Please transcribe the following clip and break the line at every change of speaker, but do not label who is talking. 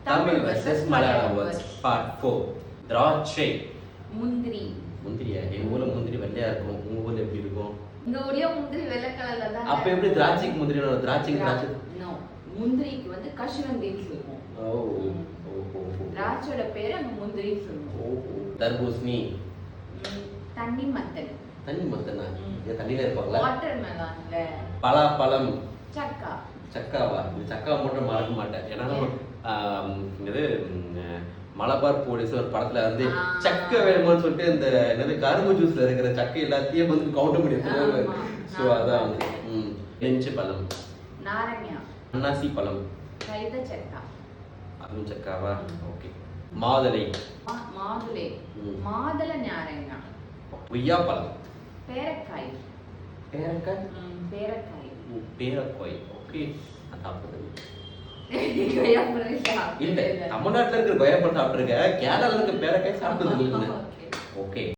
Tamil versus Malayalam words part 4. திராட்சை.
முந்திரி.
முந்திரியா? எங்க ஊர்ல முந்திரி வெள்ளையா இருக்கும். உங்க ஊர்ல எப்படி இருக்கும்?
இந்த ஊர்ல முந்திரி வெள்ளை கலர்ல தான்.
அப்ப எப்படி திராட்சைக்கு முந்திரி? திராட்சைக்கு திராட்சை.
நோ. முந்திரிக்கு வந்து கசுவந்தின்னு சொல்லுவோம். திராட்சையோட பேரு அங்க முந்திரி சொல்லுவோம்.
தர்பூசணி.
தண்ணி மத்தன்.
தண்ணி மத்தனா? இது தண்ணில இருப்பாங்களா?
வாட்டர் மெலன்ல.
பலாப்பழம்.
சக்கா.
சக்காவா? இந்த சக்காவை மட்டும் மறக்க மாட்டேன். ஏன்னா இது மலபார் போலீஸ் ஒரு படத்துல வந்து சக்கை வேணுமான்னு சொல்லிட்டு இந்த என்னது கரும்பு ஜூஸ்ல இருக்கிற சக்கை எல்லாத்தையும் வந்து கவுண்ட் பண்ணி போவாங்க. ஸோ அதான் வந்து பெஞ்சு பழம்.
நாரங்கா.
அன்னாசி பழம்.
கைத சக்கா.
அதுவும் சக்காவா? ஓகே. மாதுளை.
மாதுளை. மாதுளை நாரங்கா.
கொய்யா பழம்.
பேரக்காய்.
பேரக்காய்.
பேரக்காய்.
பேரக்காய். ஓகே. சாப்பிடுறது
இல்ல
தமிழ்நாட்டுல இருக்கிற கொய்யா பழம் சாப்பிட்டுருக்க, கேரளால இருக்க பேரக்காய் சாப்பிட்டது இல்லை. ஓகே.